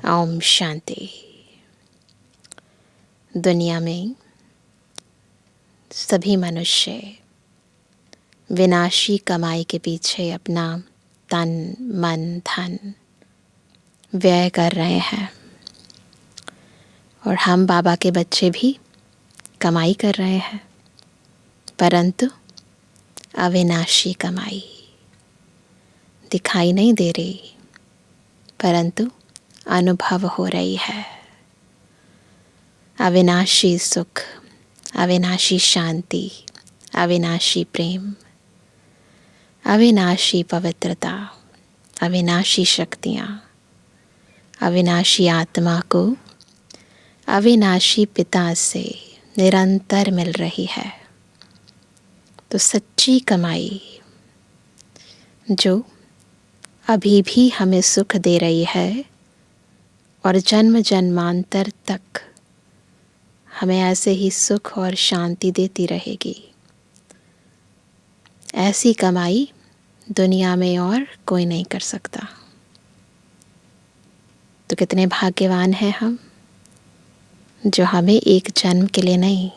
ओम शांति। दुनिया में सभी मनुष्य विनाशी कमाई के पीछे अपना तन मन धन व्यय कर रहे हैं और हम बाबा के बच्चे भी कमाई कर रहे हैं, परंतु अविनाशी कमाई दिखाई नहीं दे रही, परंतु अनुभव हो रही है। अविनाशी सुख, अविनाशी शांति, अविनाशी प्रेम, अविनाशी पवित्रता, अविनाशी शक्तियाँ, अविनाशी आत्मा को अविनाशी पिता से निरंतर मिल रही है। तो सच्ची कमाई जो अभी भी हमें सुख दे रही है और जन्म जन्मांतर तक हमें ऐसे ही सुख और शांति देती रहेगी, ऐसी कमाई दुनिया में और कोई नहीं कर सकता। तो कितने भाग्यवान हैं हम जो हमें एक जन्म के लिए नहीं,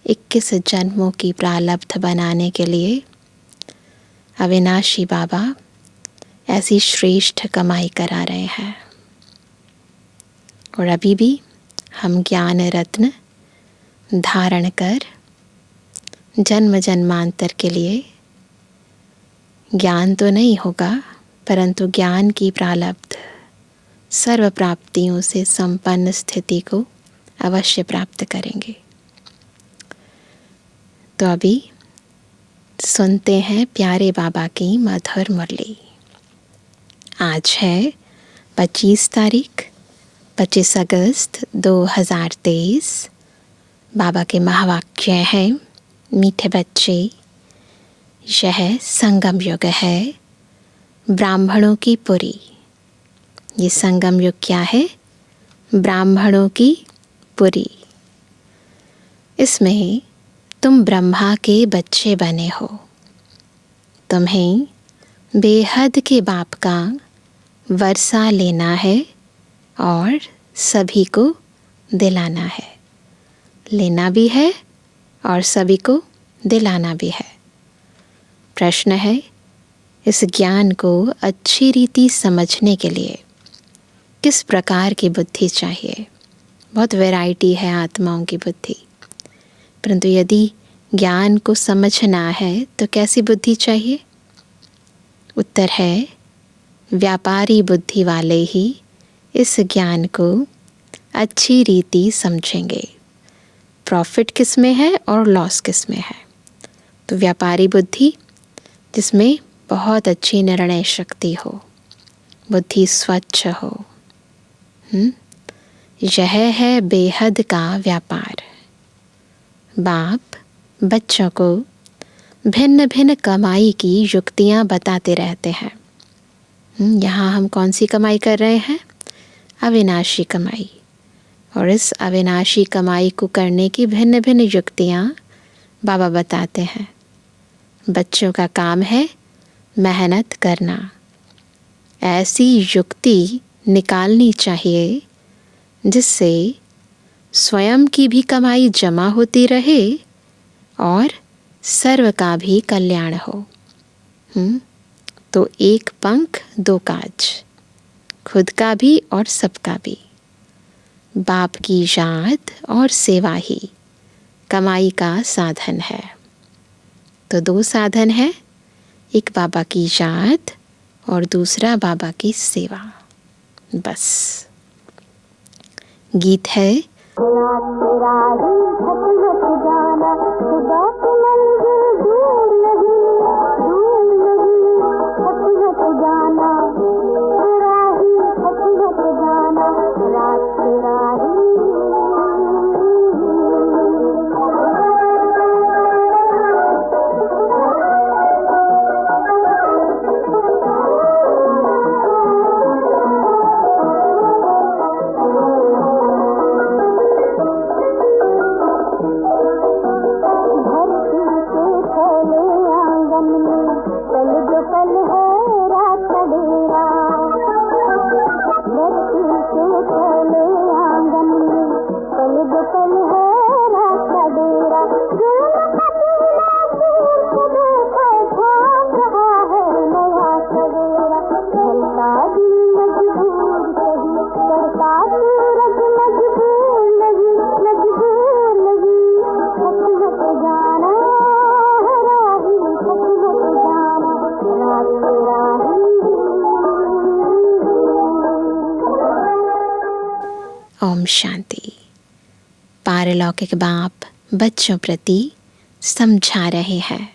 21 जन्मों की प्रारब्ध बनाने के लिए अविनाशी बाबा ऐसी श्रेष्ठ कमाई करा रहे हैं। और अभी भी हम ज्ञान रत्न धारण कर जन्म जन्मांतर के लिए ज्ञान तो नहीं होगा, परंतु ज्ञान की प्रारब्ध सर्व प्राप्तियों से संपन्न स्थिति को अवश्य प्राप्त करेंगे। तो अभी सुनते हैं प्यारे बाबा की मधुर मुरली। आज है 25 तारीख 25 अगस्त 2023। बाबा के महावाक्य हैं, मीठे बच्चे, यह संगम युग है ब्राह्मणों की पुरी। ये संगम युग क्या है? ब्राह्मणों की पुरी। इसमें तुम ब्रह्मा के बच्चे बने हो। तुम्हें बेहद के बाप का वर्षा लेना है और सभी को दिलाना है। लेना भी है और सभी को दिलाना भी है। प्रश्न है, इस ज्ञान को अच्छी रीति समझने के लिए किस प्रकार की बुद्धि चाहिए? बहुत वैरायटी है आत्माओं की बुद्धि, परंतु यदि ज्ञान को समझना है तो कैसी बुद्धि चाहिए? उत्तर है, व्यापारी बुद्धि वाले ही इस ज्ञान को अच्छी रीति समझेंगे। प्रॉफिट किस में है और लॉस किस में है? तो व्यापारी बुद्धि जिसमें बहुत अच्छी निर्णय शक्ति हो, बुद्धि स्वच्छ हो। यह है बेहद का व्यापार। बाप बच्चों को भिन्न भिन्न कमाई की युक्तियाँ बताते रहते हैं। यहाँ हम कौन सी कमाई कर रहे हैं? अविनाशी कमाई। और इस अविनाशी कमाई को करने की भिन्न भिन्न युक्तियाँ बाबा बताते हैं। बच्चों का काम है मेहनत करना। ऐसी युक्ति निकालनी चाहिए जिससे स्वयं की भी कमाई जमा होती रहे और सर्व का भी कल्याण हो। तो एक पंख दो काज, खुद का भी और सबका भी। बाप की याद और सेवा ही कमाई का साधन है। तो दो साधन है, एक बाबा की याद और दूसरा बाबा की सेवा। बस गीत है। ओम शांति। पारलौकिक बाप बच्चों प्रति समझा रहे हैं।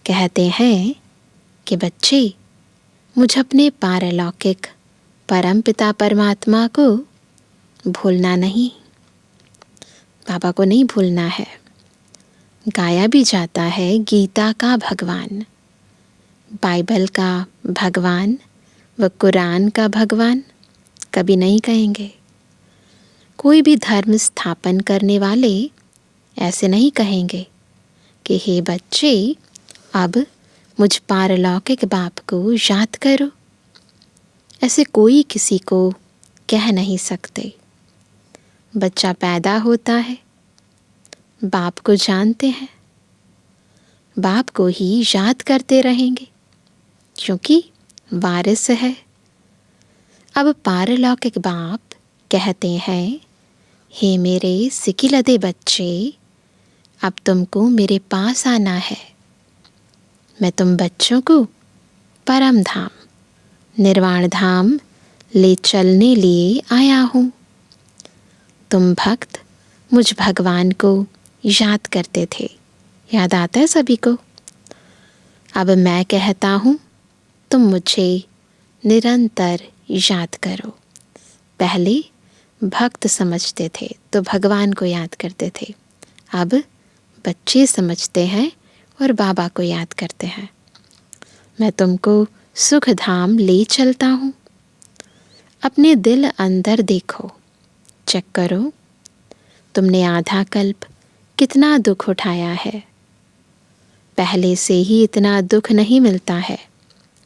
कहते हैं कि बच्चे, मुझ अपने पारलौकिक परमपिता परमात्मा को भूलना नहीं। बाबा को नहीं भूलना है। गाया भी जाता है गीता का भगवान, बाइबल का भगवान व कुरान का भगवान कभी नहीं कहेंगे। कोई भी धर्म स्थापन करने वाले ऐसे नहीं कहेंगे कि हे बच्चे, अब मुझ पारलौकिक बाप को याद करो। ऐसे कोई किसी को कह नहीं सकते। बच्चा पैदा होता है, बाप को जानते हैं, बाप को ही याद करते रहेंगे क्योंकि वारिस है। अब पारलौकिक बाप कहते हैं, हे मेरे सिकिलदे बच्चे, अब तुमको मेरे पास आना है। मैं तुम बच्चों को परम धाम, निर्वाण धाम ले चलने लिए आया हूँ। तुम भक्त मुझ भगवान को याद करते थे, याद आता है सभी को। अब मैं कहता हूँ, तुम मुझे निरंतर याद करो। पहले भक्त समझते थे तो भगवान को याद करते थे, अब बच्चे समझते हैं और बाबा को याद करते हैं। मैं तुमको सुख धाम ले चलता हूँ। अपने दिल अंदर देखो, चेक करो, तुमने आधा कल्प कितना दुख उठाया है। पहले से ही इतना दुख नहीं मिलता है,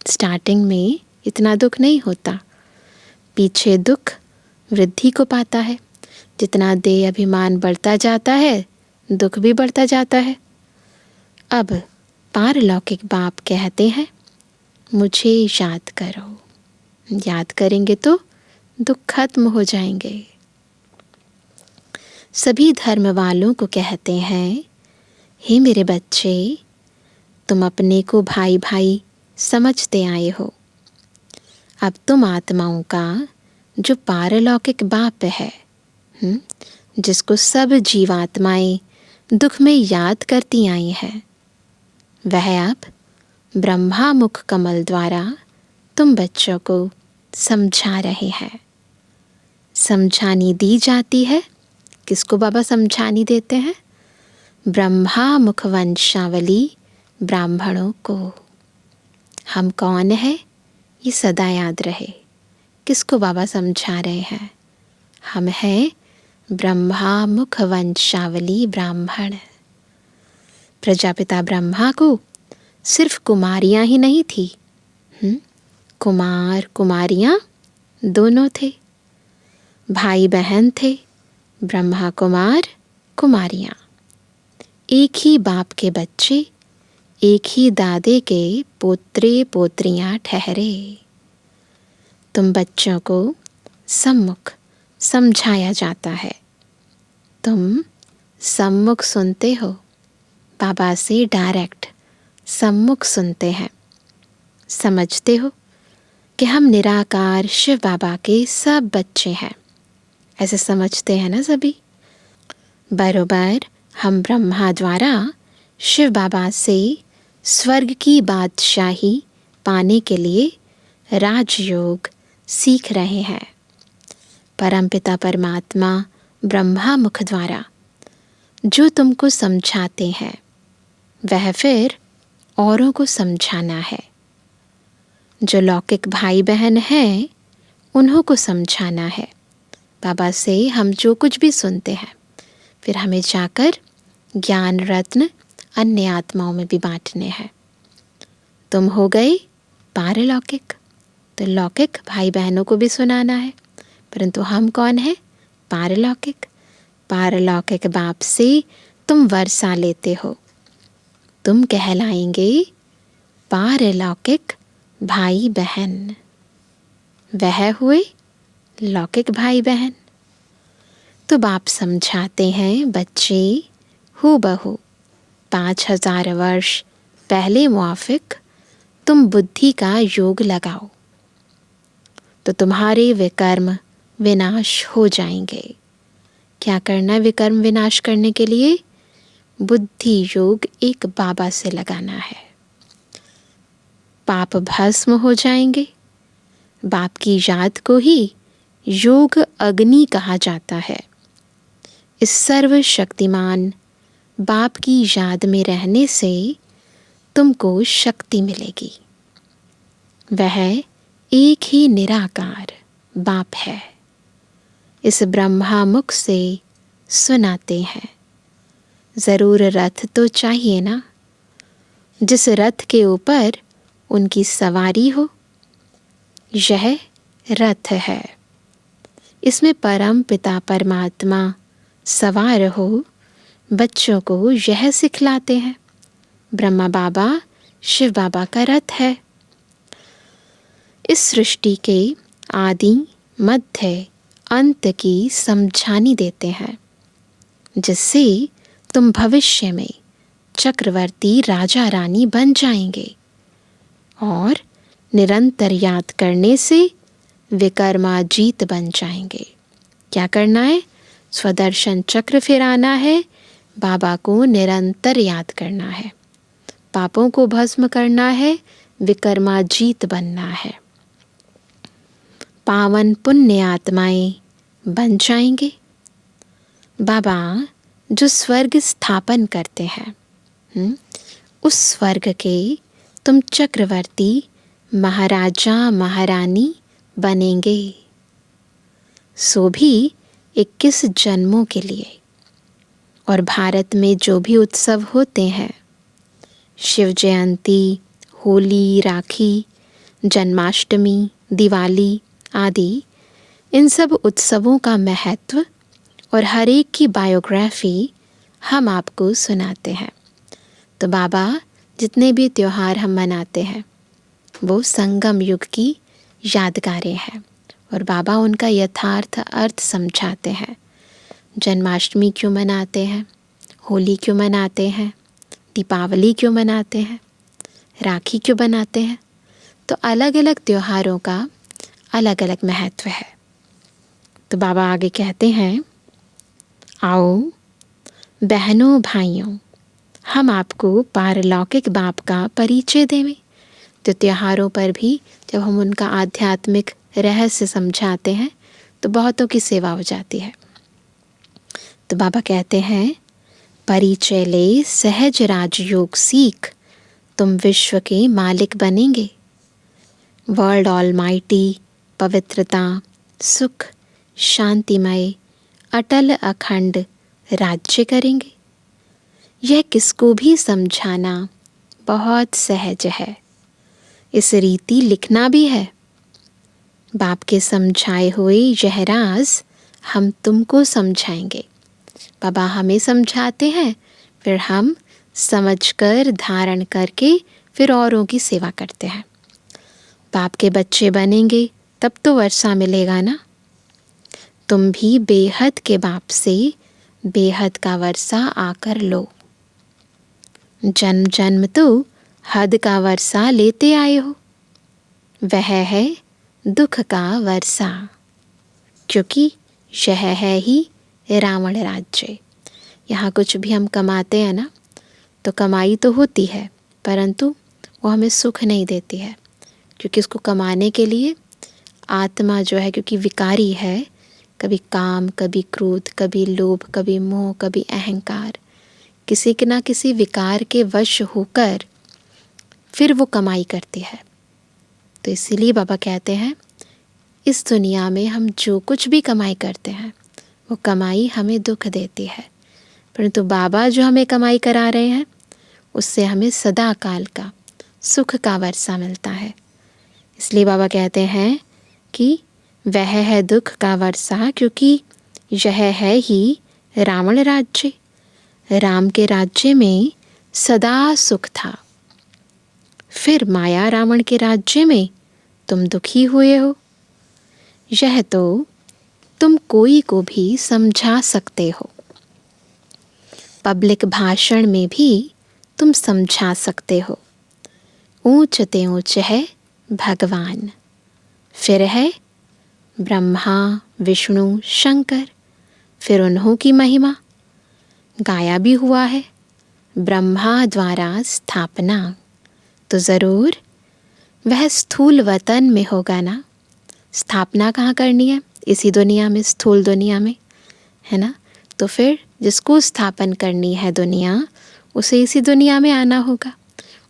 स्टार्टिंग में इतना दुख नहीं होता। पीछे दुख वृद्धि को पाता है। जितना देह अभिमान बढ़ता जाता है, दुख भी बढ़ता जाता है। अब पारलौकिक बाप कहते हैं, मुझे याद करो। याद करेंगे तो दुख खत्म हो जाएंगे। सभी धर्म वालों को कहते हैं, हे मेरे बच्चे, तुम अपने को भाई भाई समझते आए हो। अब तुम आत्माओं का जो पारलौकिक बाप है, जिसको सब जीवात्माएं दुख में याद करती आई हैं, वह आप ब्रह्मा मुख कमल द्वारा तुम बच्चों को समझा रहे हैं। समझानी दी जाती है। किसको बाबा समझानी देते हैं? ब्रह्मा मुख वंशावली ब्राह्मणों को। हम कौन है ये सदा याद रहे। किसको बाबा समझा रहे हैं? हम हैं ब्रह्मा मुख वंशावली ब्राह्मण। प्रजापिता ब्रह्मा को सिर्फ कुमारियां ही नहीं थी, कुमार कुमारियां दोनों थे। भाई बहन थे, ब्रह्मा कुमार कुमारियां। एक ही बाप के बच्चे, एक ही दादे के पोत्रे पोत्रियां ठहरे। तुम बच्चों को सम्मुख समझाया जाता है। तुम सम्मुख सुनते हो, बाबा से डायरेक्ट सम्मुख सुनते हैं। समझते हो कि हम निराकार शिव बाबा के सब बच्चे हैं। ऐसे समझते हैं ना सभी। बरोबर हम ब्रह्मा द्वारा शिव बाबा से स्वर्ग की बादशाही पाने के लिए राजयोग सीख रहे हैं। परमपिता परमात्मा ब्रह्मा मुख द्वारा जो तुमको समझाते हैं, वह फिर औरों को समझाना है। जो लौकिक भाई बहन हैं, उन्हों को समझाना है। बाबा से हम जो कुछ भी सुनते हैं, फिर हमें जाकर ज्ञान रत्न अन्य आत्माओं में भी बांटने हैं। तुम हो गए पारलौकिक, तो लौकिक भाई बहनों को भी सुनाना है। परंतु हम कौन हैं? पारलौकिक। पारलौकिक बाप से तुम वर्षा लेते हो। तुम कहलाएंगे पारलौकिक भाई बहन। वह हुए लौकिक भाई बहन। तो बाप समझाते हैं, बच्चे हूबहू 5000 वर्ष पहले मुआफिक तुम बुद्धि का योग लगाओ, तो तुम्हारे विकर्म विनाश हो जाएंगे। क्या करना विकर्म विनाश करने के लिए? बुद्धि योग एक बाबा से लगाना है। पाप भस्म हो जाएंगे। बाप की याद को ही योग अग्नि कहा जाता है। इस सर्वशक्तिमान बाप की याद में रहने से तुमको शक्ति मिलेगी। वह एक ही निराकार बाप है। इस ब्रह्मा मुख से सुनाते हैं। ज़रूर रथ तो चाहिए ना, जिस रथ के ऊपर उनकी सवारी हो। यह रथ है। इसमें परम पिता परमात्मा सवार हो बच्चों को यह सिखलाते हैं। ब्रह्मा बाबा शिव बाबा का रथ है। इस सृष्टि के आदि मध्य अंत की समझानी देते हैं, जिससे तुम भविष्य में चक्रवर्ती राजा रानी बन जाएंगे। और निरंतर याद करने से विकर्माजीत बन जाएंगे। क्या करना है? स्वदर्शन चक्र फिराना है। बाबा को निरंतर याद करना है। पापों को भस्म करना है। विकर्माजीत बनना है। पावन पुण्य आत्माएं बन जाएंगे। बाबा जो स्वर्ग स्थापन करते हैं, उस स्वर्ग के तुम चक्रवर्ती महाराजा महारानी बनेंगे। सो भी 21 जन्मों के लिए। और भारत में जो भी उत्सव होते हैं, शिव जयंती, होली, राखी, जन्माष्टमी, दिवाली आदि, इन सब उत्सवों का महत्व और हर एक की बायोग्राफी हम आपको सुनाते हैं। तो बाबा जितने भी त्योहार हम मनाते हैं वो संगम युग की यादगारें हैं और बाबा उनका यथार्थ अर्थ समझाते हैं। जन्माष्टमी क्यों मनाते हैं, होली क्यों मनाते हैं, दीपावली क्यों मनाते हैं, राखी क्यों बनाते हैं। तो अलग अलग त्योहारों का अलग अलग महत्व है। तो बाबा आगे कहते हैं, आओ बहनों भाइयों, हम आपको पारलौकिक बाप का परिचय देवें। तो त्योहारों पर भी जब हम उनका आध्यात्मिक रहस्य समझाते हैं तो बहुतों की सेवा हो जाती है। तो बाबा कहते हैं, परिचय ले सहज राजयोग सीख, तुम विश्व के मालिक बनेंगे। वर्ल्ड ऑलमाइटी पवित्रता, सुख, शांतिमय, अटल अखंड राज्य करेंगे। यह किसको भी समझाना बहुत सहज है। इस रीति लिखना भी है। बाप के समझाए हुए यह राज हम तुमको समझाएंगे। बाबा हमें समझाते हैं, फिर हम समझकर धारण करके फिर औरों की सेवा करते हैं। बाप के बच्चे बनेंगे तब तो वर्षा मिलेगा ना। तुम भी बेहद के बाप से बेहद का वर्षा आकर लो। जन्म जन्म तो हद का वर्षा लेते आए हो। वह है दुख का वर्षा, क्योंकि यह है ही रावण राज्य। यहाँ कुछ भी हम कमाते हैं ना, तो कमाई तो होती है परंतु वो हमें सुख नहीं देती है, क्योंकि उसको कमाने के लिए आत्मा जो है, क्योंकि विकारी है, कभी काम, कभी क्रोध, कभी लोभ, कभी मोह, कभी अहंकार, किसी के ना किसी विकार के वश होकर फिर वो कमाई करती है। तो इसीलिए बाबा कहते हैं, इस दुनिया में हम जो कुछ भी कमाई करते हैं वो कमाई हमें दुख देती है, परंतु बाबा जो हमें कमाई करा रहे हैं उससे हमें सदा काल का सुख का वर्षा मिलता है। इसलिए बाबा कहते हैं कि वह है दुख का वर्षा, क्योंकि यह है ही रावण राज्य। राम के राज्य में सदा सुख था, फिर माया रावण के राज्य में तुम दुखी हुए हो। यह तो तुम कोई को भी समझा सकते हो, पब्लिक भाषण में भी तुम समझा सकते हो। ऊंच ते ऊंच है भगवान, फिर है ब्रह्मा, विष्णु, शंकर, फिर उन्हों की महिमा गाया भी हुआ है। ब्रह्मा द्वारा स्थापना, तो ज़रूर वह स्थूल वतन में होगा ना। स्थापना कहाँ करनी है? इसी दुनिया में, स्थूल दुनिया में, है ना। तो फिर जिसको स्थापन करनी है दुनिया, उसे इसी दुनिया में आना होगा।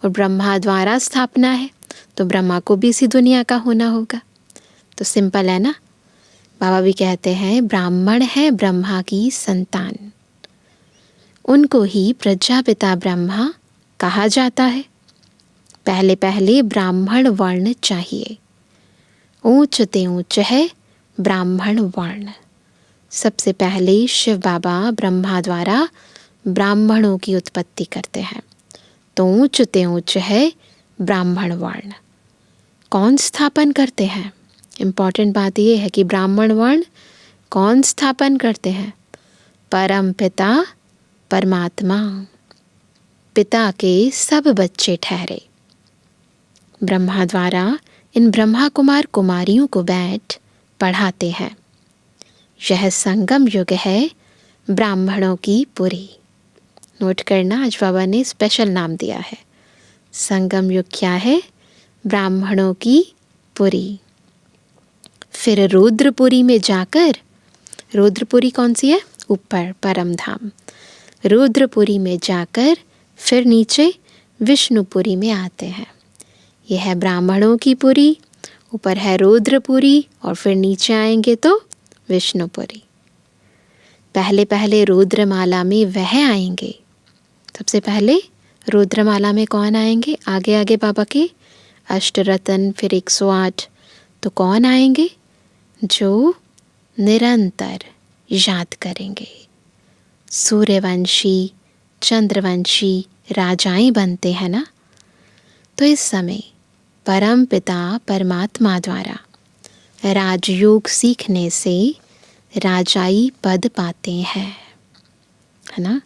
और ब्रह्मा द्वारा स्थापना है तो ब्रह्मा को भी इसी दुनिया का होना होगा। तो सिंपल है ना। बाबा भी कहते हैं ब्राह्मण है ब्रह्मा की संतान, उनको ही प्रजापिता ब्रह्मा कहा जाता है। पहले पहले ब्राह्मण वर्ण चाहिए, ऊंच ते ऊंच है ब्राह्मण वर्ण। सबसे पहले शिव बाबा ब्रह्मा द्वारा ब्राह्मणों की उत्पत्ति करते हैं, तो ऊंच ते ऊंच है ब्राह्मण वर्ण। कौन स्थापन करते हैं? इम्पॉर्टेंट बात यह है कि ब्राह्मण वर्ण कौन स्थापन करते हैं? परम पिता परमात्मा, पिता के सब बच्चे ठहरे। ब्रह्मा द्वारा इन ब्रह्मा कुमार कुमारियों को बैठ पढ़ाते हैं। यह संगम युग है ब्राह्मणों की पुरी। नोट करना, आज बाबा ने स्पेशल नाम दिया है। संगम युग क्या है? ब्राह्मणों की पुरी। फिर रुद्रपुरी में जाकर, रुद्रपुरी कौन सी है? ऊपर, परम धाम। रुद्रपुरी में जाकर फिर नीचे विष्णुपुरी में आते हैं। यह है ब्राह्मणों की पुरी, ऊपर है रुद्रपुरी और फिर नीचे आएंगे तो विष्णुपुरी। पहले पहले रुद्रमाला में वह आएंगे। सबसे पहले रुद्रमाला में कौन आएंगे? आगे आगे बाबा के अष्टरत्न, फिर 108। तो कौन आएंगे? जो निरंतर याद करेंगे। सूर्यवंशी, चंद्रवंशी राजाएं बनते हैं ना। तो इस समय परम पिता परमात्मा द्वारा राजयोग सीखने से राजाई पद पाते हैं, है ना।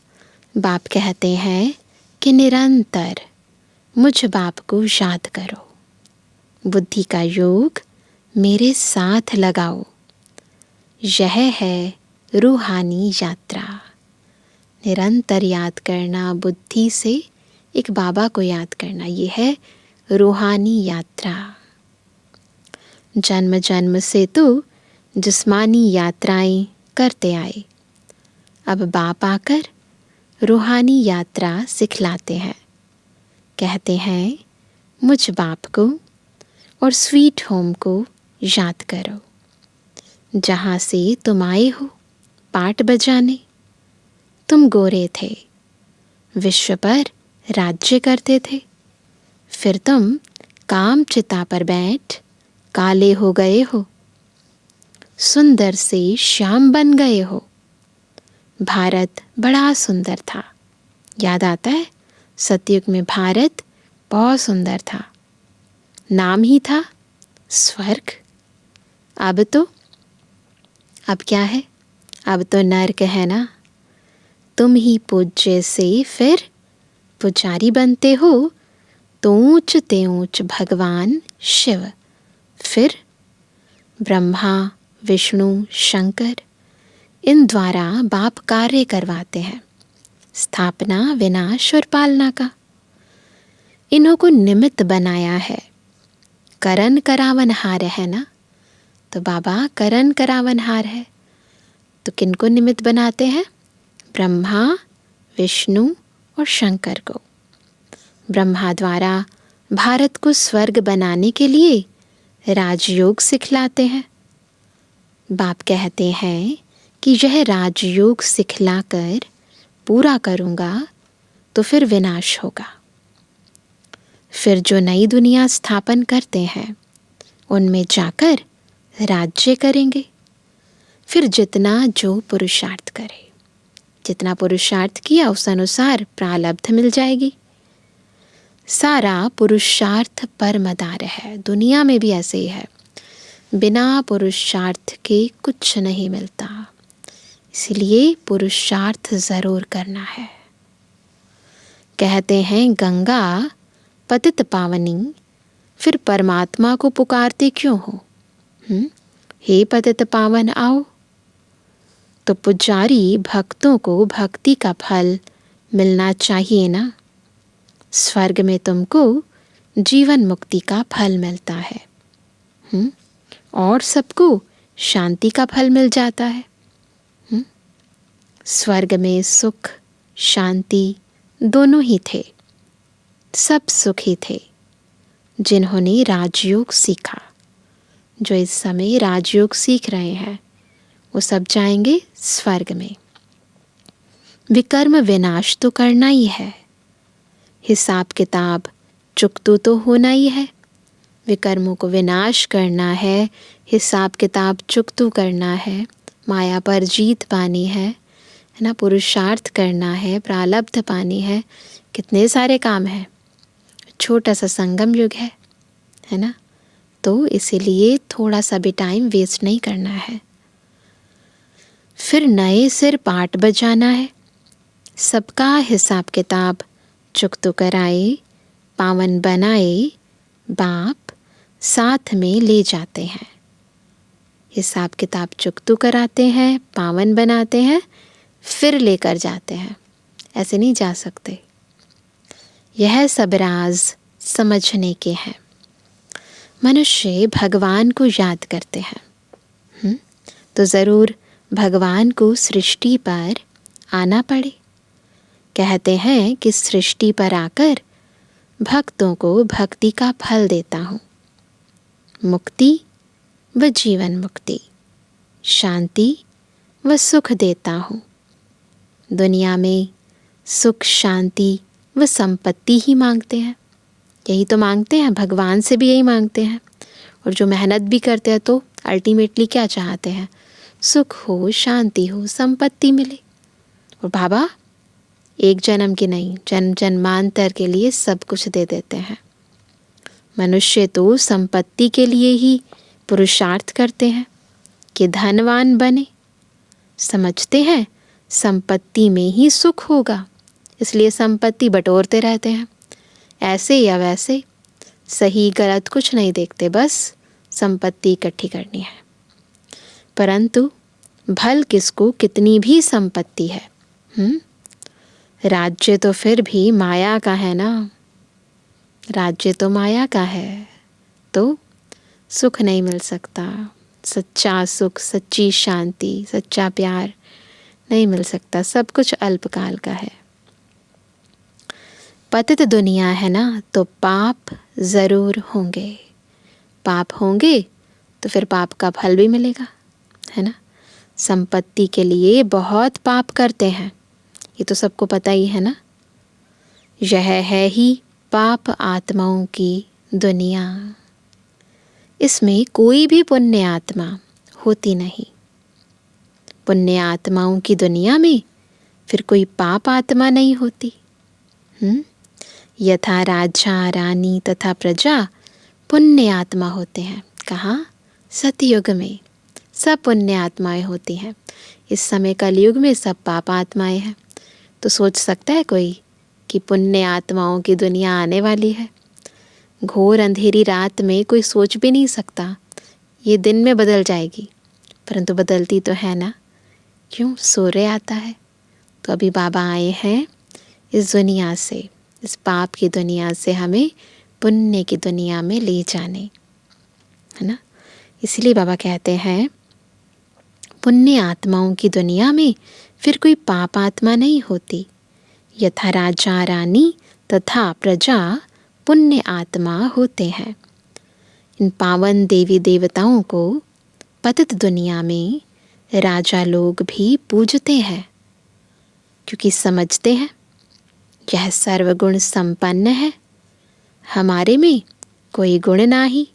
बाप कहते हैं कि निरंतर मुझ बाप को याद करो, बुद्धि का योग मेरे साथ लगाओ। यह है रूहानी यात्रा। निरंतर याद करना, बुद्धि से एक बाबा को याद करना, ये है रूहानी यात्रा। जन्म जन्म से तो जिस्मानी यात्राएं करते आए, अब बाप आकर रूहानी यात्रा सिखलाते हैं। कहते हैं मुझ बाप को और स्वीट होम को याद करो, जहाँ से तुम आए हो पाट बजाने। तुम गोरे थे, विश्व पर राज्य करते थे, फिर तुम काम चिता पर बैठ काले हो गए हो, सुंदर से श्याम बन गए हो। भारत बड़ा सुंदर था, याद आता है? सतयुग में भारत बहुत सुंदर था, नाम ही था स्वर्ग। अब क्या है? अब तो नर्क है ना। तुम ही पूज्य से फिर पुजारी बनते हो, तो ऊंच ते ऊंच भगवान शिव, फिर ब्रह्मा, विष्णु, शंकर, इन द्वारा बाप कार्य करवाते हैं, स्थापना, विनाश और पालना का। इन्हों को निमित्त बनाया है। करन करावनहार है ना, तो बाबा करन करावनहार है। तो किनको निमित्त बनाते हैं? ब्रह्मा, विष्णु और शंकर को। ब्रह्मा द्वारा भारत को स्वर्ग बनाने के लिए राजयोग सिखलाते हैं। बाप कहते हैं कि यह राजयोग सिखलाकर पूरा करूँगा तो फिर विनाश होगा। फिर जो नई दुनिया स्थापन करते हैं उनमें जाकर राज्य करेंगे। फिर जितना जो पुरुषार्थ करे, जितना पुरुषार्थ किया उस अनुसार प्रारब्ध मिल जाएगी। सारा पुरुषार्थ परमदार है। दुनिया में भी ऐसे ही है, बिना पुरुषार्थ के कुछ नहीं मिलता, इसलिए पुरुषार्थ ज़रूर करना है। कहते हैं गंगा पतित पावनी, फिर परमात्मा को पुकारते क्यों हो? हे पतित पावन आओ। तो पुजारी भक्तों को भक्ति का फल मिलना चाहिए ना। स्वर्ग में तुमको जीवन मुक्ति का फल मिलता है, और सबको शांति का फल मिल जाता है। स्वर्ग में सुख शांति दोनों ही थे। सब सुखी थे जिन्होंने राजयोग सीखा। जो इस समय राजयोग सीख रहे हैं वो सब जाएंगे स्वर्ग में। विकर्म विनाश तो करना ही है, हिसाब किताब चुकतू तो होना ही है। विकर्मों को विनाश करना है, हिसाब किताब चुकतू करना है, माया पर जीत पानी है ना, पुरुषार्थ करना है, प्रारब्ध पानी है। कितने सारे काम हैं। छोटा सा संगम युग है ना। तो इसीलिए थोड़ा सा भी टाइम वेस्ट नहीं करना है। फिर नए सिर पाठ बजाना है। सबका हिसाब किताब चुकतू कराए, पावन बनाए बाप साथ में ले जाते हैं। हिसाब किताब चुकतू कराते हैं, पावन बनाते हैं, फिर लेकर जाते हैं। ऐसे नहीं जा सकते। यह सब राज समझने के हैं। मनुष्य भगवान को याद करते हैं तो ज़रूर भगवान को सृष्टि पर आना पड़े। कहते हैं कि सृष्टि पर आकर भक्तों को भक्ति का फल देता हूँ। मुक्ति व जीवन मुक्ति, शांति व सुख देता हूँ। दुनिया में सुख शांति व संपत्ति ही मांगते हैं। यही तो मांगते हैं, भगवान से भी यही मांगते हैं। और जो मेहनत भी करते हैं तो अल्टीमेटली क्या चाहते हैं? सुख हो, शांति हो, संपत्ति मिले। और बाबा एक जन्म की नहीं, जन्म जन्मांतर के लिए सब कुछ दे देते हैं। मनुष्य तो संपत्ति के लिए ही पुरुषार्थ करते हैं कि धनवान बने। समझते हैं संपत्ति में ही सुख होगा, इसलिए संपत्ति बटोरते रहते हैं। ऐसे या वैसे, सही गलत कुछ नहीं देखते, बस संपत्ति इकट्ठी करनी है। परंतु भल किसको कितनी भी संपत्ति है, राज्य तो फिर भी माया का है ना। राज्य तो माया का है, तो सुख नहीं मिल सकता। सच्चा सुख, सच्ची शांति, सच्चा प्यार नहीं मिल सकता। सब कुछ अल्पकाल का है। पतित दुनिया है ना, तो पाप ज़रूर होंगे। पाप होंगे तो फिर पाप का फल भी मिलेगा, है ना। संपत्ति के लिए बहुत पाप करते हैं, ये तो सबको पता ही है ना। यह है ही पाप आत्माओं की दुनिया। इसमें कोई भी पुण्य आत्मा होती नहीं। पुण्य आत्माओं की दुनिया में फिर कोई पाप आत्मा नहीं होती। यथा राजा रानी तथा प्रजा पुण्य आत्मा होते हैं। कहाँ? सतयुग में सब पुण्य आत्माएं होती हैं। इस समय कलयुग में सब पाप आत्माएं हैं। तो सोच सकता है कोई कि पुण्य आत्माओं की दुनिया आने वाली है? घोर अंधेरी रात में कोई सोच भी नहीं सकता ये दिन में बदल जाएगी, परंतु बदलती तो है ना। क्यों? सूर्य आता है। तो अभी बाबा आए हैं इस दुनिया से, इस पाप की दुनिया से हमें पुण्य की दुनिया में ले जाने, है ना। इसलिए बाबा कहते हैं पुण्य आत्माओं की दुनिया में फिर कोई पाप आत्मा नहीं होती। यथा राजा रानी तथा प्रजा पुण्य आत्मा होते हैं। इन पावन देवी देवताओं को पतित दुनिया में राजा लोग भी पूजते हैं, क्योंकि समझते हैं यह सर्वगुण संपन्न है। हमारे में कोई गुण नाही,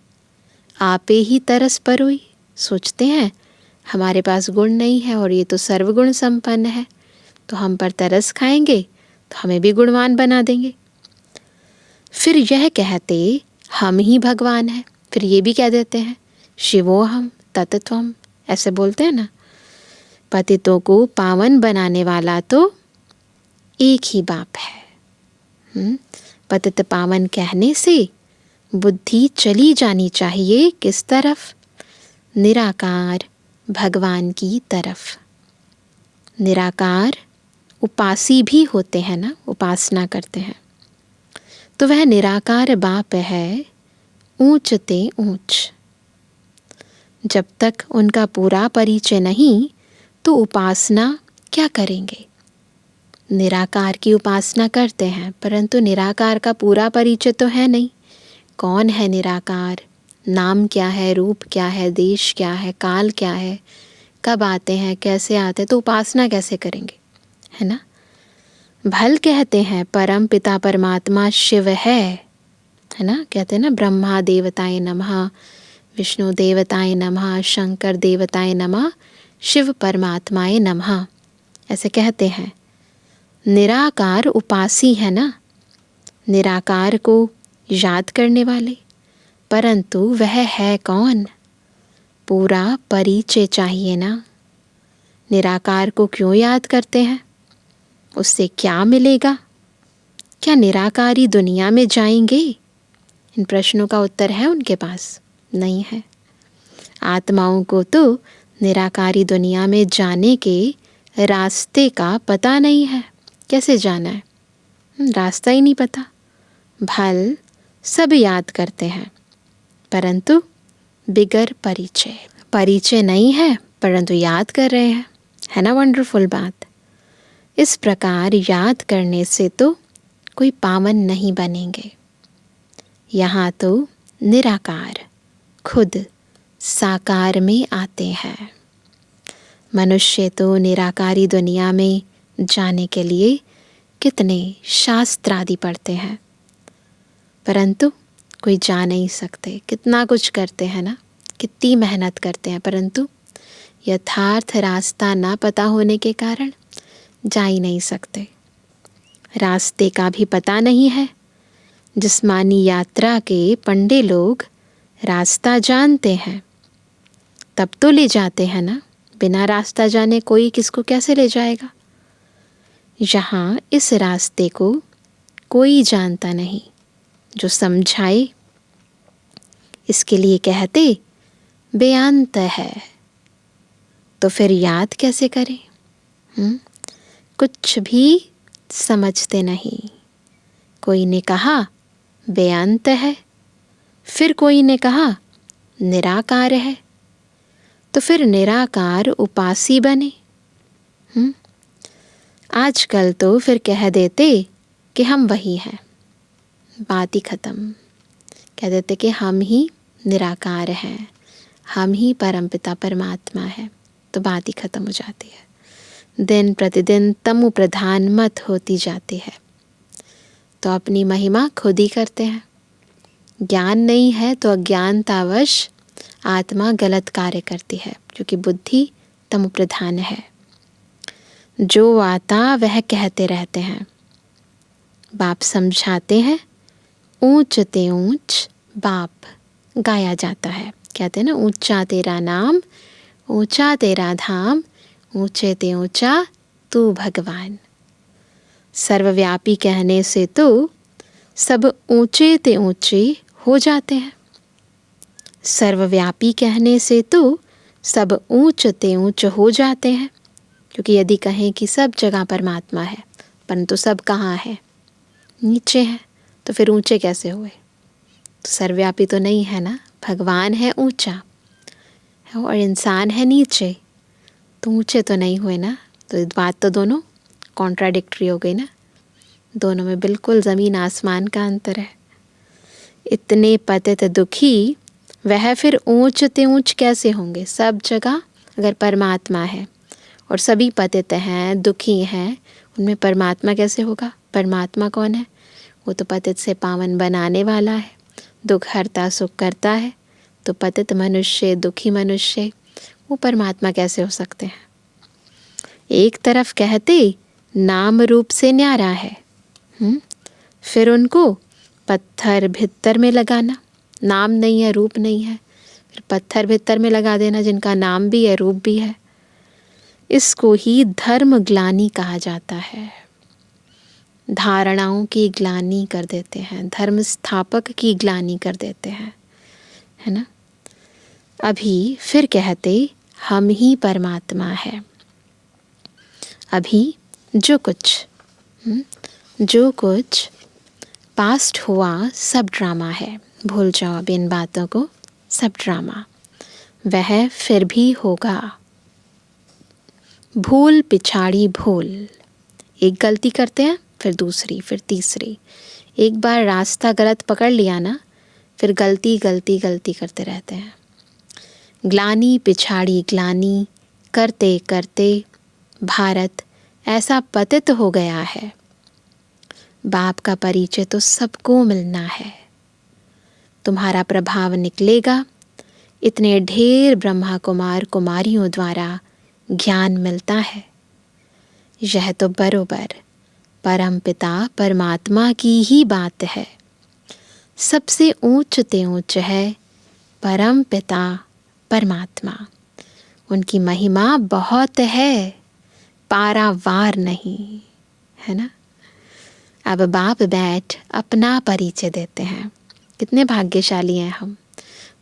आपे ही तरस परोई। सोचते हैं हमारे पास गुण नहीं है और ये तो सर्वगुण संपन्न है, तो हम पर तरस खाएंगे तो हमें भी गुणवान बना देंगे। फिर यह कहते हम ही भगवान हैं, फिर ये भी कह देते हैं शिवोहम तत्त्वम, ऐसे बोलते हैं ना। पतितों को पावन बनाने वाला तो एक ही बाप है। पतित पावन कहने से बुद्धि चली जानी चाहिए किस तरफ? निराकार भगवान की तरफ। निराकार उपासी भी होते हैं ना, उपासना करते हैं। तो वह निराकार बाप है ऊंच ते ऊंच। जब तक उनका पूरा परिचय नहीं तो उपासना क्या करेंगे। निराकार की उपासना करते हैं परंतु निराकार का पूरा परिचय तो है नहीं। कौन है निराकार, नाम क्या है, रूप क्या है, देश क्या है, काल क्या है, कब आते हैं, कैसे आते हैं, तो उपासना कैसे करेंगे, है ना। भल कहते हैं परम पिता परमात्मा शिव है ना। कहते हैं ना ब्रह्मा देवताय नमः, विष्णु देवताय नमः, शंकर देवताय नमः, शिव परमात्माय नमः, ऐसे कहते हैं। निराकार उपासी है ना, निराकार को याद करने वाले, परंतु वह है कौन, पूरा परिचय चाहिए ना। निराकार को क्यों याद करते हैं, उससे क्या मिलेगा, क्या निराकारी दुनिया में जाएंगे। इन प्रश्नों का उत्तर है उनके पास नहीं है। आत्माओं को तो निराकारी दुनिया में जाने के रास्ते का पता नहीं है, कैसे जाना है, रास्ता ही नहीं पता। भल सब याद करते हैं परंतु बिगर परिचय, परिचय नहीं है परंतु याद कर रहे हैं, है ना वंडरफुल बात। इस प्रकार याद करने से तो कोई पावन नहीं बनेंगे। यहाँ तो निराकार खुद साकार में आते हैं। मनुष्य तो निराकारी दुनिया में जाने के लिए कितने शास्त्र आदि पढ़ते हैं परंतु कोई जा नहीं सकते। कितना कुछ करते हैं ना, कितनी मेहनत करते हैं परंतु यथार्थ रास्ता ना पता होने के कारण जा ही नहीं सकते। रास्ते का भी पता नहीं है। जिस्मानी यात्रा के पंडे लोग रास्ता जानते हैं तब तो ले जाते हैं ना, बिना रास्ता जाने कोई किसको कैसे ले जाएगा। यहाँ इस रास्ते को कोई जानता नहीं जो समझाए, इसके लिए कहते बेअंत है। तो फिर याद कैसे करें, कुछ भी समझते नहीं। कोई ने कहा बेअंत है, फिर कोई ने कहा निराकार है, तो फिर निराकार उपासी बने। आजकल तो फिर कह देते कि हम वही हैं, बात ही ख़त्म। कह देते कि हम ही निराकार हैं, हम ही परमपिता परमात्मा है, तो बात ही ख़त्म हो जाती है। दिन प्रतिदिन तमो प्रधान मत होती जाती है, तो अपनी महिमा खुद ही करते हैं। ज्ञान नहीं है तो अज्ञानतावश आत्मा गलत कार्य करती है क्योंकि बुद्धि तमो प्रधान है। जो आता वह कहते रहते हैं। बाप समझाते हैं, ऊंच ते ऊंच बाप गाया जाता है। कहते हैं ना, ऊंचा तेरा नाम, ऊंचा तेरा धाम, ऊंचे ते ऊंचा तू भगवान। सर्वव्यापी कहने से तो सब ऊंचे ते ऊंचे हो जाते हैं। सर्वव्यापी कहने से तो सब ऊंच ते ऊंच हो जाते हैं, क्योंकि यदि कहें कि सब जगह परमात्मा है परंतु सब कहाँ है, नीचे है, तो फिर ऊंचे कैसे हुए। तो सर्वव्यापी तो नहीं है ना, भगवान है ऊंचा और इंसान है नीचे, तो ऊंचे तो नहीं हुए ना। तो बात तो दोनों कॉन्ट्राडिक्टरी हो गई ना, दोनों में बिल्कुल ज़मीन आसमान का अंतर है। इतने पतित दुखी वह फिर ऊंच ते ऊंच कैसे होंगे। सब जगह अगर परमात्मा है और सभी पतित हैं, दुखी हैं, उनमें परमात्मा कैसे होगा। परमात्मा कौन है, वो तो पतित से पावन बनाने वाला है, दुख हरता सुख करता है। तो पतित मनुष्य, दुखी मनुष्य, वो परमात्मा कैसे हो सकते हैं। एक तरफ कहते नाम रूप से न्यारा है, फिर उनको पत्थर भित्तर में लगाना। नाम नहीं है, रूप नहीं है, फिर पत्थर भित्तर में लगा देना जिनका नाम भी है, रूप भी है। इसको ही धर्म ग्लानि कहा जाता है। धारणाओं की ग्लानि कर देते हैं, धर्म स्थापक की ग्लानि कर देते हैं, है ना। अभी फिर कहते हम ही परमात्मा है। अभी जो कुछ पास्ट हुआ सब ड्रामा है, भूल जाओ अब इन बातों को, सब ड्रामा। वह फिर भी होगा। भूल पिछाड़ी भूल, एक गलती करते हैं फिर दूसरी फिर तीसरी, एक बार रास्ता गलत पकड़ लिया ना, फिर गलती गलती गलती करते रहते हैं। ग्लानी पिछाड़ी ग्लानी करते करते भारत ऐसा पतित हो गया है। बाप का परिचय तो सबको मिलना है। तुम्हारा प्रभाव निकलेगा, इतने ढेर ब्रह्मा कुमार कुमारियों द्वारा ज्ञान मिलता है। यह तो बरोबर परम पिता परमात्मा की ही बात है। सबसे ऊंच ते ऊंच है परम पिता परमात्मा। उनकी महिमा बहुत है, पारावार नहीं, है ना। अब बाप बैठ अपना परिचय देते हैं। कितने भाग्यशाली हैं हम।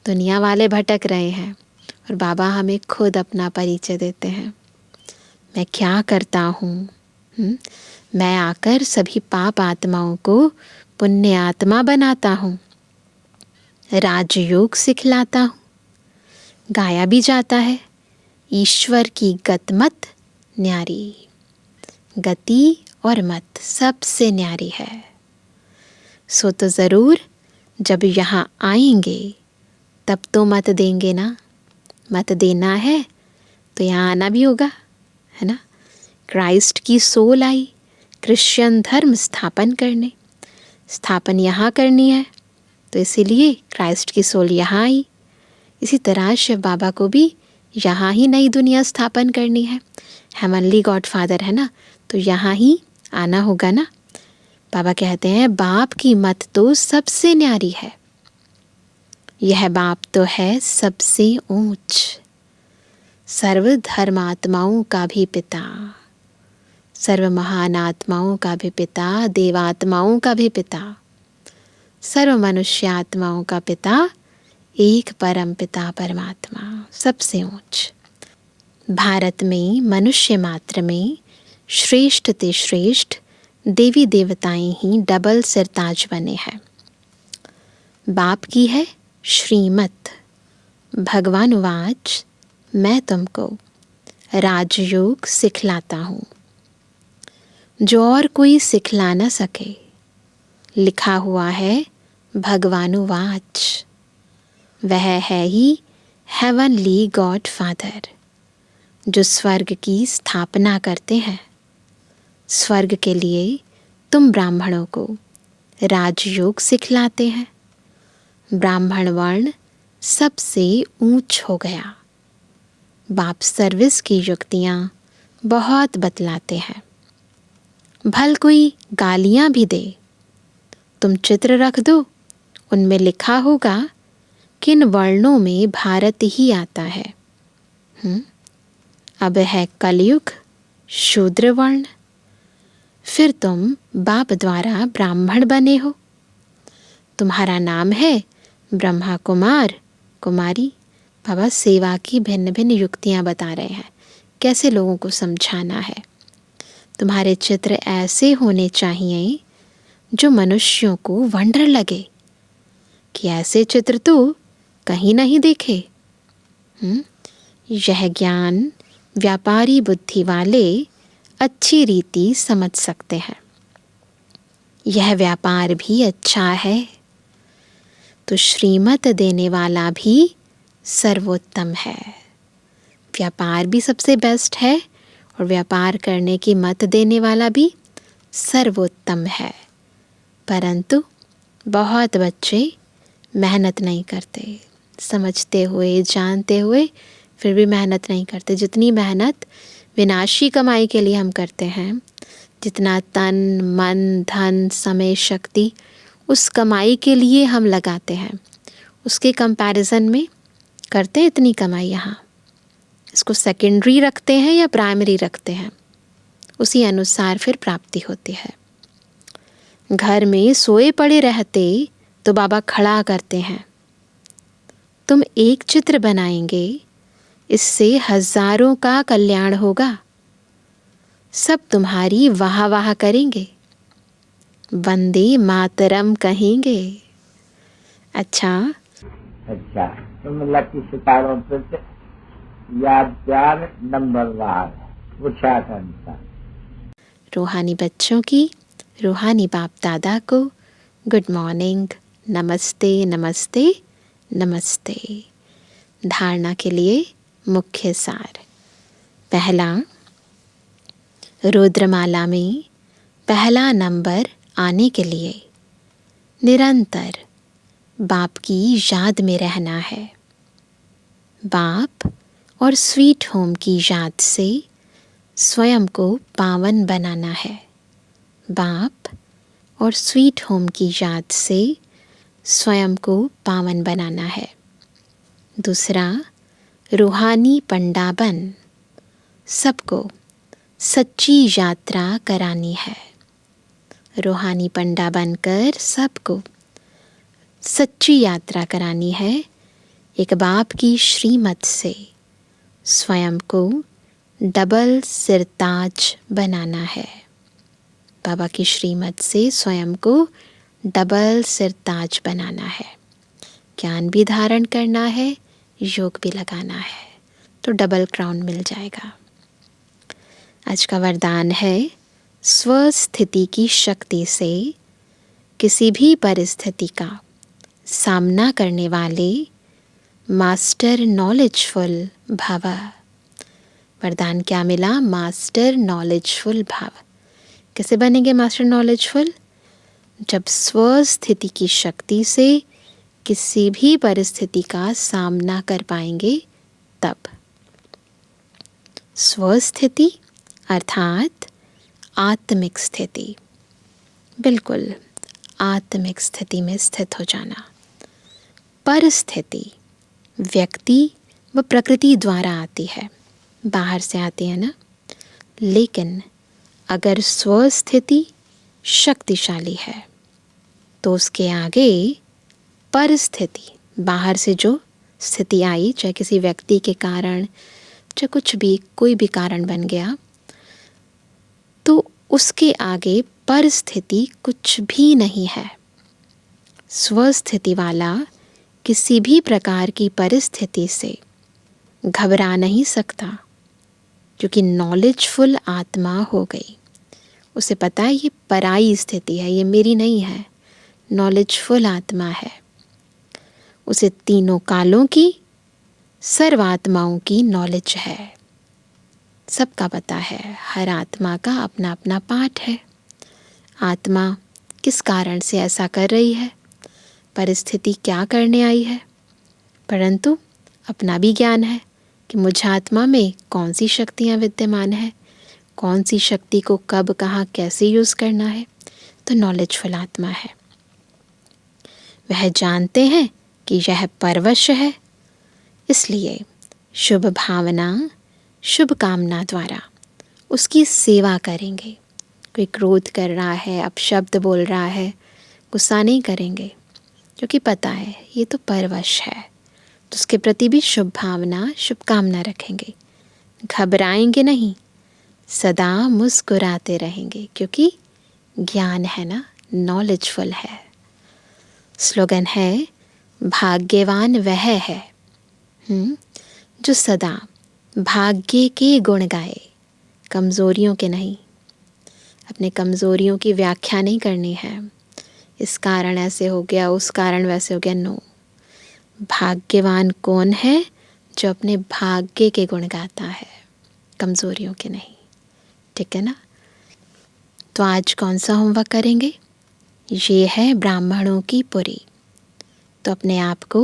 दुनिया वाले भटक रहे हैं और बाबा हमें खुद अपना परिचय देते हैं। मैं क्या करता हूँ? मैं आकर सभी पाप आत्माओं को पुण्य आत्मा बनाता हूँ, राजयोग सिखलाता हूँ। गाया भी जाता है, ईश्वर की गतमत न्यारी। गति और मत सबसे न्यारी है। सो तो ज़रूर जब यहाँ आएंगे तब तो मत देंगे ना। मत देना है तो यहाँ आना भी होगा, है ना। क्राइस्ट की सोल आई क्रिश्चियन धर्म स्थापन करने। स्थापन यहाँ करनी है तो इसीलिए क्राइस्ट की सोल यहाँ आई। इसी तरह शिव बाबा को भी यहाँ ही नई दुनिया स्थापन करनी है। हेवनली गॉड फादर है ना, तो यहाँ ही आना होगा ना। बाबा कहते हैं बाप की मत तो सबसे न्यारी है। यह बाप तो है सबसे ऊंच, सर्व धर्मात्माओं का भी पिता, सर्व महान आत्माओं का भी पिता, देवात्माओं का भी पिता, सर्व मनुष्य आत्माओं का पिता, एक परम पिता परमात्मा सबसे ऊंच। भारत में मनुष्य मात्र में श्रेष्ठ ते श्रेष्ठ देवी देवताएं ही डबल सिरताज बने हैं। बाप की है श्रीमत। भगवान वाच मैं तुमको राजयोग सिखलाता हूँ, जो और कोई सिखला न सके। लिखा हुआ है भगवानुवाच। वह है ही हेवनली गॉड फादर, जो स्वर्ग की स्थापना करते हैं। स्वर्ग के लिए तुम ब्राह्मणों को राजयोग सिखलाते हैं। ब्राह्मण वर्ण सबसे ऊंच हो गया। बाप सर्विस की युक्तियाँ बहुत बतलाते हैं। भल कोई गालियाँ भी दे, तुम चित्र रख दो, उनमें लिखा होगा किन वर्णों में भारत ही आता है। अब है कलयुग शूद्र वर्ण, फिर तुम बाप द्वारा ब्राह्मण बने हो। तुम्हारा नाम है ब्रह्मा कुमार कुमारी। बाबा सेवा की भिन्न भिन्न युक्तियाँ बता रहे हैं, कैसे लोगों को समझाना है। तुम्हारे चित्र ऐसे होने चाहिए जो मनुष्यों को वंडर लगे कि ऐसे चित्र तो कहीं नहीं देखे। यह ज्ञान व्यापारी बुद्धि वाले अच्छी रीति समझ सकते हैं। यह व्यापार भी अच्छा है तो श्रीमत देने वाला भी सर्वोत्तम है। व्यापार भी सबसे बेस्ट है और व्यापार करने की मत देने वाला भी सर्वोत्तम है। परंतु बहुत बच्चे मेहनत नहीं करते, समझते हुए जानते हुए फिर भी मेहनत नहीं करते। जितनी मेहनत विनाशी कमाई के लिए हम करते हैं, जितना तन मन धन समय शक्ति उस कमाई के लिए हम लगाते हैं, उसके कंपैरिजन में करते हैं इतनी कमाई यहाँ। इसको सेकेंडरी रखते हैं या प्राइमरी रखते हैं, उसी अनुसार फिर प्राप्ति होती है। घर में सोए पड़े रहते तो बाबा खड़ा करते हैं, तुम एक चित्र बनाएंगे, इससे हजारों का कल्याण होगा। सब तुम्हारी वाह वाह करेंगे, वंदे मातरम कहेंगे। अच्छा, तुम लकी सितारों पर यादगार नंबरवार पूछा था। रूहानी बच्चों की रूहानी बाप दादा को गुड मॉर्निंग, नमस्ते नमस्ते नमस्ते। धारणा के लिए मुख्य सार। पहला, रुद्रमाला में पहला नंबर आने के लिए निरंतर बाप की याद में रहना है। बाप और स्वीट होम की याद से स्वयं को पावन बनाना है। बाप और स्वीट होम की याद से स्वयं को पावन बनाना है। दूसरा, रूहानी पंडा बन सबको सच्ची यात्रा करानी है। रूहानी पंडा बनकर सबको सच्ची यात्रा करानी है। एक बाप की श्रीमत से स्वयं को डबल सिरताज बनाना है। बाबा की श्रीमत से स्वयं को डबल सिरताज बनाना है। ज्ञान भी धारण करना है, योग भी लगाना है, तो डबल क्राउन मिल जाएगा। आज का वरदान है, स्वस्थिति की शक्ति से किसी भी परिस्थिति का सामना करने वाले मास्टर नॉलेजफुल भव। वरदान क्या मिला? मास्टर नॉलेजफुल भव। कैसे बनेंगे मास्टर नॉलेजफुल? जब स्वस्थिति की शक्ति से किसी भी परिस्थिति का सामना कर पाएंगे तब। स्वस्थिति अर्थात आत्मिक स्थिति, बिल्कुल आत्मिक स्थिति में स्थित हो जाना। परिस्थिति व्यक्ति व प्रकृति द्वारा आती है, बाहर से आती है ना। लेकिन अगर स्वस्थिति शक्तिशाली है तो उसके आगे परिस्थिति, बाहर से जो स्थिति आई, चाहे किसी व्यक्ति के कारण, चाहे कुछ भी, कोई भी कारण बन गया, तो उसके आगे परिस्थिति कुछ भी नहीं है। स्वस्थिति वाला किसी भी प्रकार की परिस्थिति से घबरा नहीं सकता, क्योंकि नॉलेजफुल आत्मा हो गई। उसे पता है ये पराई स्थिति है, ये मेरी नहीं है। नॉलेजफुल आत्मा है। उसे तीनों कालों की, सर्वात्माओं की नॉलेज है। सबका पता है, हर आत्मा का अपना अपना पाठ है। आत्मा किस कारण से ऐसा कर रही है, परिस्थिति क्या करने आई है, परंतु अपना भी ज्ञान है कि मुझ आत्मा में कौन सी शक्तियाँ विद्यमान है, कौन सी शक्ति को कब कहाँ कैसे यूज़ करना है। तो नॉलेजफुल आत्मा है। वह जानते हैं कि यह परवश है, इसलिए शुभ भावना, शुभ कामना द्वारा उसकी सेवा करेंगे। कोई क्रोध कर रहा है, अपशब्द बोल रहा है, गुस्सा नहीं करेंगे, क्योंकि पता है ये तो परवश है। तो उसके प्रति भी शुभ भावना, शुभकामना रखेंगे। घबराएंगे नहीं, सदा मुस्कुराते रहेंगे, क्योंकि ज्ञान है ना, नॉलेजफुल है। स्लोगन है, भाग्यवान वह है जो सदा भाग्य के गुण गाए, कमज़ोरियों के नहीं। अपने कमज़ोरियों की व्याख्या नहीं करनी है, इस कारण ऐसे हो गया, उस कारण वैसे हो गया। नो, भाग्यवान कौन है? जो अपने भाग्य के गुण गाता है, कमज़ोरियों के नहीं। ठीक है ना? तो आज कौन सा होमवर्क करेंगे? ये है ब्राह्मणों की पुरी। तो अपने आप को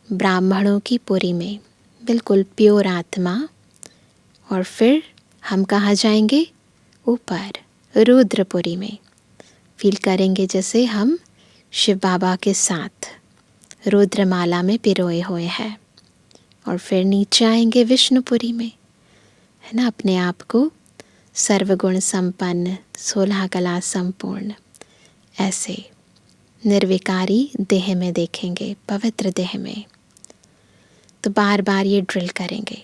ब्राह्मणों की पुरी में बिल्कुल प्योर आत्मा, और फिर हम कहाँ जाएंगे? ऊपर रुद्रपुरी में। फील करेंगे जैसे हम शिव बाबा के साथ रुद्रमाला में पिरोए हुए हैं, और फिर नीचे आएंगे विष्णुपुरी में, है ना। अपने आप को सर्वगुण संपन्न, 16 कला संपूर्ण, ऐसे निर्विकारी देह में देखेंगे, पवित्र देह में। तो बार बार ये ड्रिल करेंगे।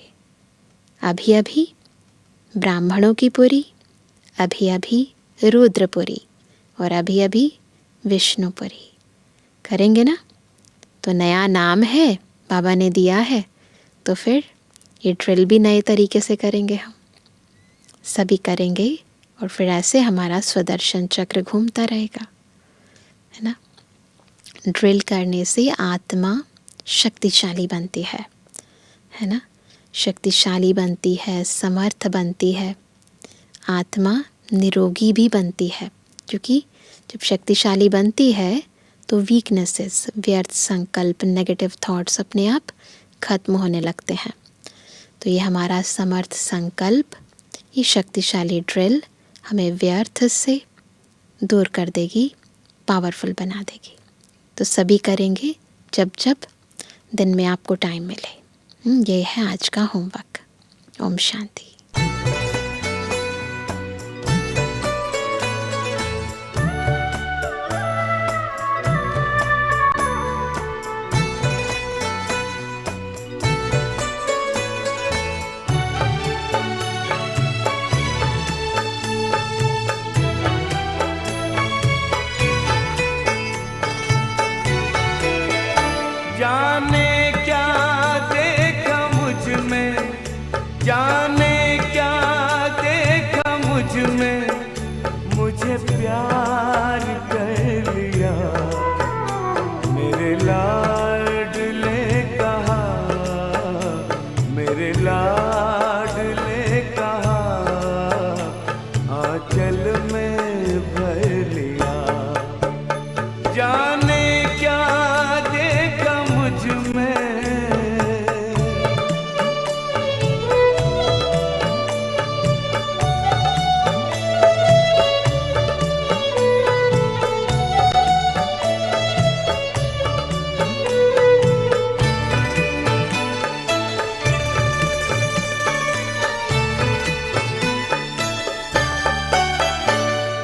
अभी अभी ब्राह्मणों की पुरी, अभी अभी रुद्रपुरी, और अभी अभी विष्णुपुरी। करेंगे ना? तो नया नाम है, बाबा ने दिया है, तो फिर ये ड्रिल भी नए तरीके से करेंगे हम। सभी करेंगे और फिर ऐसे हमारा स्वदर्शन चक्र घूमता रहेगा, है ना। ड्रिल करने से आत्मा शक्तिशाली बनती है ना। शक्तिशाली बनती है, समर्थ बनती है, आत्मा निरोगी भी बनती है। क्योंकि जब शक्तिशाली बनती है तो वीकनेसेस, व्यर्थ संकल्प, नेगेटिव थॉट्स अपने आप खत्म होने लगते हैं। तो ये हमारा समर्थ संकल्प, ये शक्तिशाली ड्रिल हमें व्यर्थ से दूर कर देगी, पावरफुल बना देगी। तो सभी करेंगे जब जब दिन में आपको टाइम मिले। ये है आज का होमवर्क। ओम शांति। जाने क्या देखा मुझ में, जाने क्या देखा मुझ में, मुझे प्यार कर लिया। मेरे लाडले कहा, मेरे लाडले कहा, आंचल में भर लिया। जाने क्या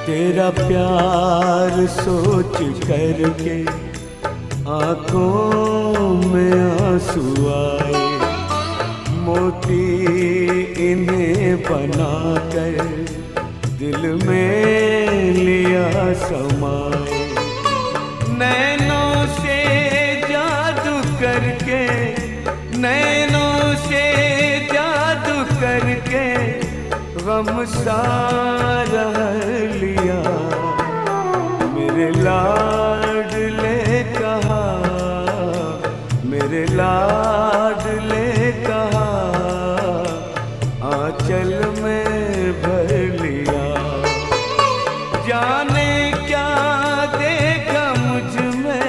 तेरा प्यार सोच करके आँखों में आंसू आए। मोती इन्हें बनाकर दिल में लिया समाए। नैनों से जादू करके, नैनों से जादू करके गम सारा लिया। मेरे लाडले कहा, मेरे लाडले कहा, आंचल में भर लिया। जाने क्या देखा मुझ में,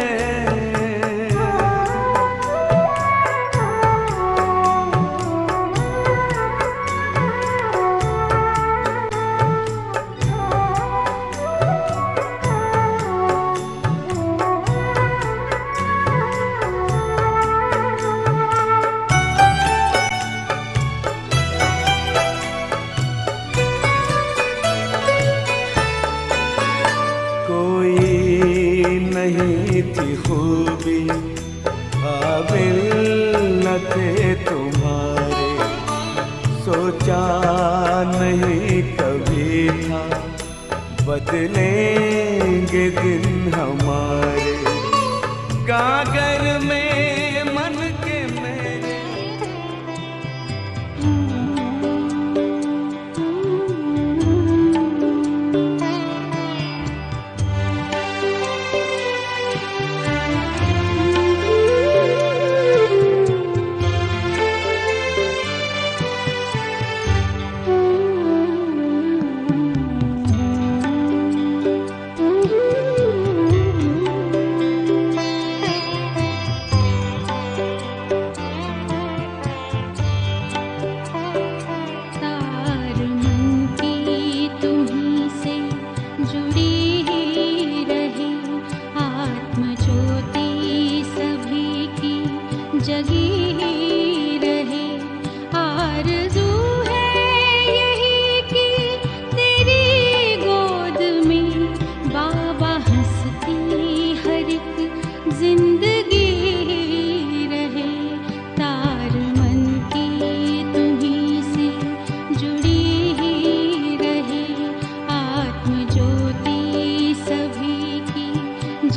नहीं थी खूबी काबिल न थे तुम्हारे। सोचा नहीं कभी था बदलेंगे दिन हमारे। गागर में मन के मेरे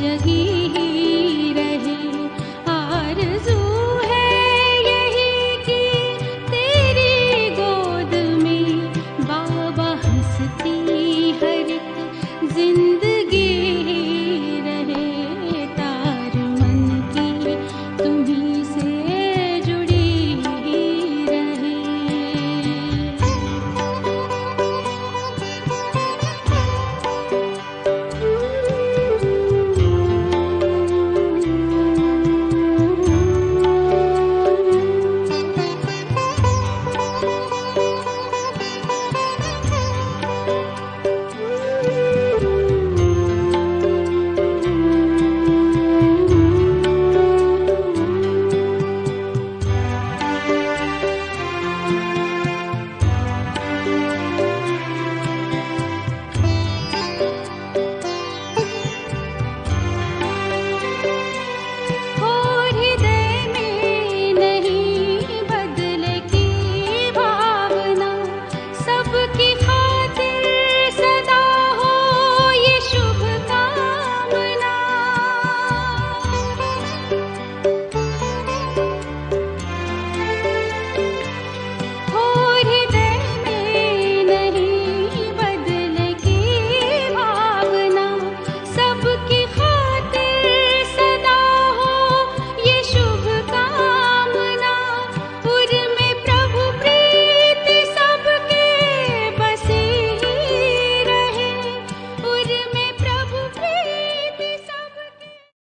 जगी